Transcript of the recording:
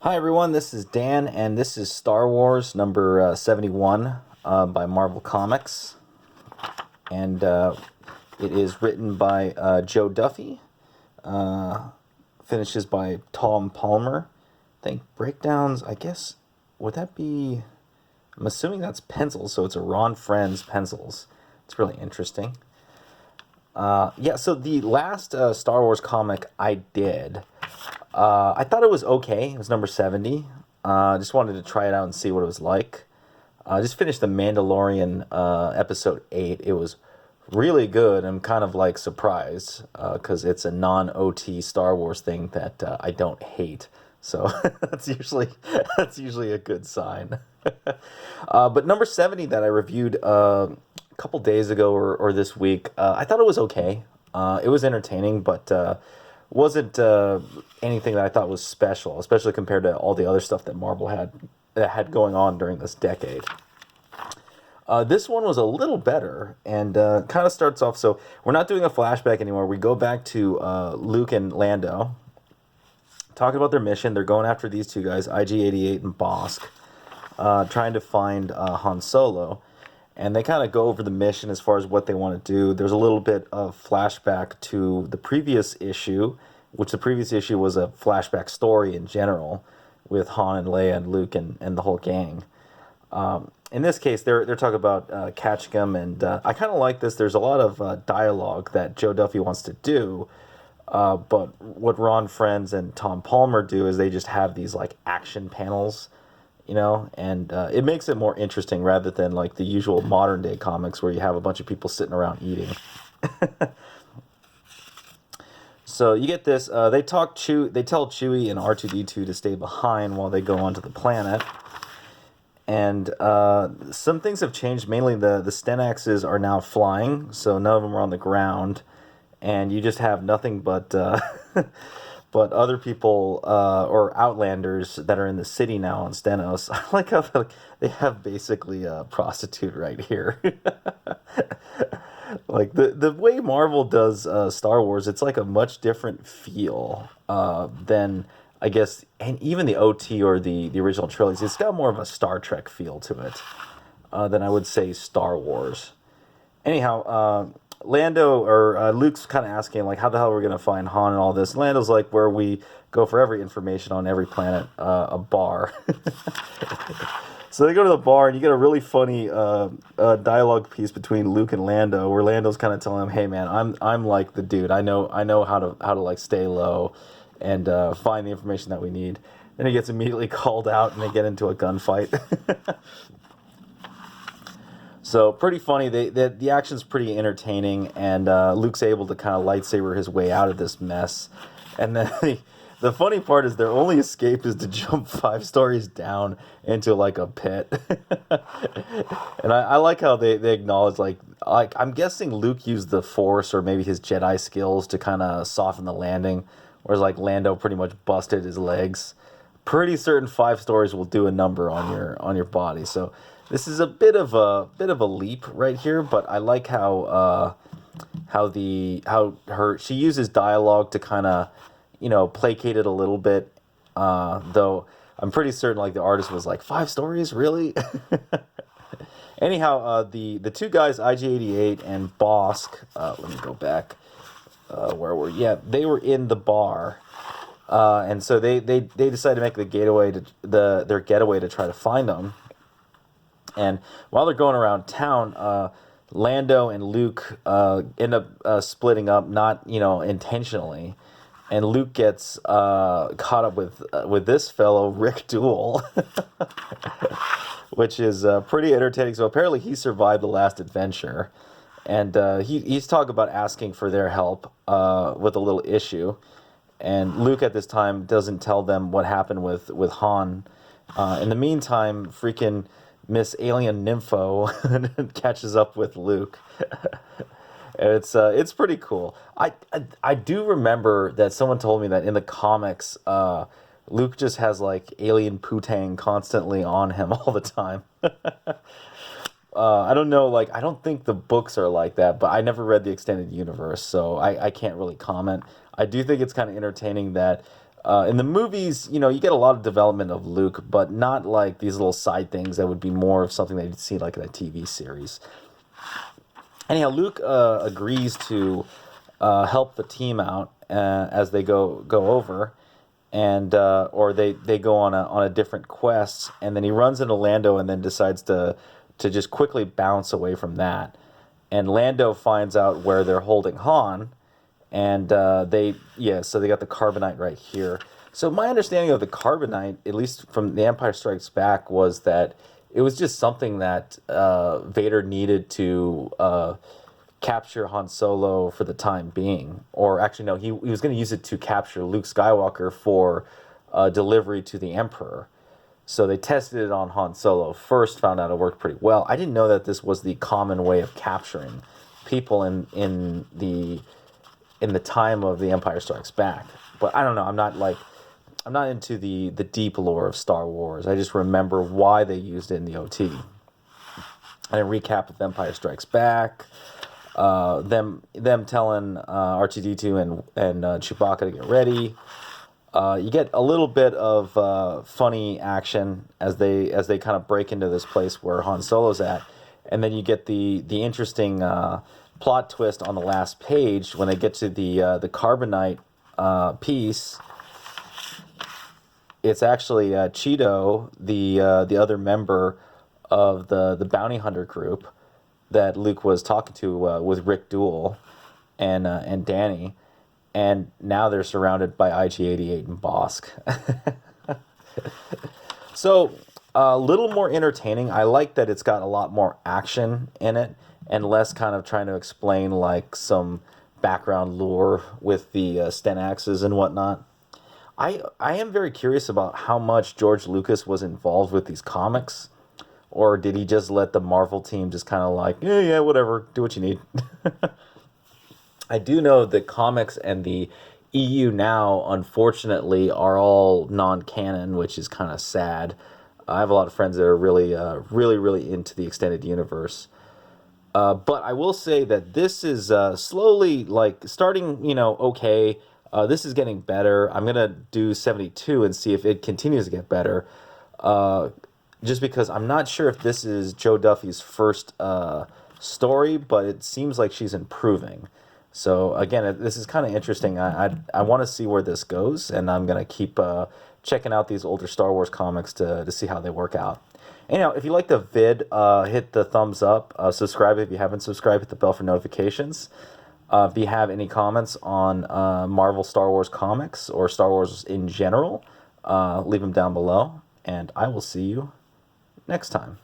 Hi everyone, this is Dan, and this is Star Wars number 71 by Marvel Comics, and it is written by Jo Duffy, finishes by Tom Palmer. I think breakdowns, I guess, would that be? I'm assuming that's pencils, so it's a Ron Frenz pencils. It's really interesting. So the last Star Wars comic I did, I thought it was okay. It was number 70. Just wanted to try it out and see what it was like. I just finished The Mandalorian episode 8. It was really good. I'm kind of like surprised because it's a non-OT Star Wars thing that I don't hate. So that's usually a good sign. But number 70 that I reviewed couple days ago or this week, I thought it was okay. It was entertaining, but wasn't anything that I thought was special, especially compared to all the other stuff that Marvel had going on during this decade. This one was a little better and kind of starts off. So we're not doing a flashback anymore. We go back to Luke and Lando, talking about their mission. They're going after these two guys, IG-88 and Bosk, trying to find Han Solo. And they kind of go over the mission as far as what they want to do. There's a little bit of flashback to the previous issue, which the previous issue was a flashback story in general with Han and Leia and Luke and the whole gang. In this case, they're talking about catching them, and I kind of like this. There's a lot of dialogue that Jo Duffy wants to do, but what Ron Frenz and Tom Palmer do is they just have these like action panels, and it makes it more interesting rather than like the usual modern day comics where you have a bunch of people sitting around eating. So you get this. They tell Chewie and Artoo-Deetoo to stay behind while they go onto the planet. And some things have changed. Mainly the Stenaxes are now flying, so none of them are on the ground, and you just have nothing but but other people or Outlanders that are in the city now on Stenos. I like how they have basically a prostitute right here. Like the way Marvel does Star Wars, it's like a much different feel than I guess, and even the OT or the original trilogy. It's got more of a Star Trek feel to it than I would say Star Wars. Anyhow, Lando or Luke's kind of asking like, how the hell are we gonna find Han and all this? Lando's like, where we go for every information on every planet, a bar. So they go to the bar, and you get a really funny dialogue piece between Luke and Lando, where Lando's kind of telling him, "Hey man, I'm like the dude. I know how to like stay low, and find the information that we need." Then he gets immediately called out, and they get into a gunfight. So pretty funny. The action's pretty entertaining, and Luke's able to kind of lightsaber his way out of this mess. And then the funny part is their only escape is to jump 5 stories down into like a pit. And I like how they acknowledge like I'm guessing Luke used the Force or maybe his Jedi skills to kind of soften the landing, whereas like Lando pretty much busted his legs. Pretty certain 5 stories will do a number on your body. So this is a bit of a leap right here, but I like how she uses dialogue to kind of placate it a little bit. Though I'm pretty certain like the artist was like 5 stories really. Anyhow, the two guys IG-88 and Bosk. Let me go back. Where were they were in the bar. And so they decided to make the their getaway to try to find them. And while they're going around town, Lando and Luke end up splitting up, not intentionally, and Luke gets caught up with this fellow Rick Duel, which is pretty entertaining. So apparently he survived the last adventure, and he's talking about asking for their help with a little issue. And Luke at this time doesn't tell them what happened with Han. In the meantime, freaking Miss Alien Nympho catches up with Luke. And it's pretty cool. I do remember that someone told me that in the comics, Luke just has like alien poo-tang constantly on him all the time. I don't know, like I don't think the books are like that, but I never read the extended universe, so I can't really comment. I do think it's kind of entertaining that In the movies, you know, you get a lot of development of Luke, but not like these little side things that would be more of something that you'd see like in a TV series. Anyhow, Luke agrees to help the team out as they go over, and or they go on a different quest, and then he runs into Lando, and then decides to just quickly bounce away from that. And Lando finds out where they're holding Han, and so they got the Carbonite right here. So my understanding of the Carbonite, at least from The Empire Strikes Back, was that it was just something that Vader needed to capture Han Solo for the time being. Or actually, no, he was going to use it to capture Luke Skywalker for delivery to the Emperor. So they tested it on Han Solo first, found out it worked pretty well. I didn't know that this was the common way of capturing people in the time of The Empire Strikes Back. But I don't know. I'm not into the deep lore of Star Wars. I just remember why they used it in the OT. And a recap of Empire Strikes Back. Them telling Artoo-Deetoo and Chewbacca to get ready. You get a little bit of funny action as they kind of break into this place where Han Solo's at, and then you get the interesting plot twist on the last page when they get to the Carbonite piece. It's actually Cheeto, the other member of the bounty hunter group that Luke was talking to with Rick Duel and Danny. And now they're surrounded by IG-88 and Bosk. So, a little more entertaining. I like that it's got a lot more action in it and less kind of trying to explain like some background lore with the Stenaxes and whatnot. I am very curious about how much George Lucas was involved with these comics. Or did he just let the Marvel team just kind of like, yeah, whatever, do what you need. I do know that comics and the EU now, unfortunately, are all non-canon, which is kind of sad. I have a lot of friends that are really, really into the extended universe. But I will say that this is slowly, like, starting, okay. This is getting better. I'm going to do 72 and see if it continues to get better. Just because I'm not sure if this is Jo Duffy's first story, but it seems like she's improving. So again, this is kind of interesting. I want to see where this goes, and I'm going to keep checking out these older Star Wars comics to see how they work out. Anyhow, if you like the vid, hit the thumbs up. Subscribe if you haven't subscribed. Hit the bell for notifications. If you have any comments on Marvel Star Wars comics or Star Wars in general, leave them down below, and I will see you next time.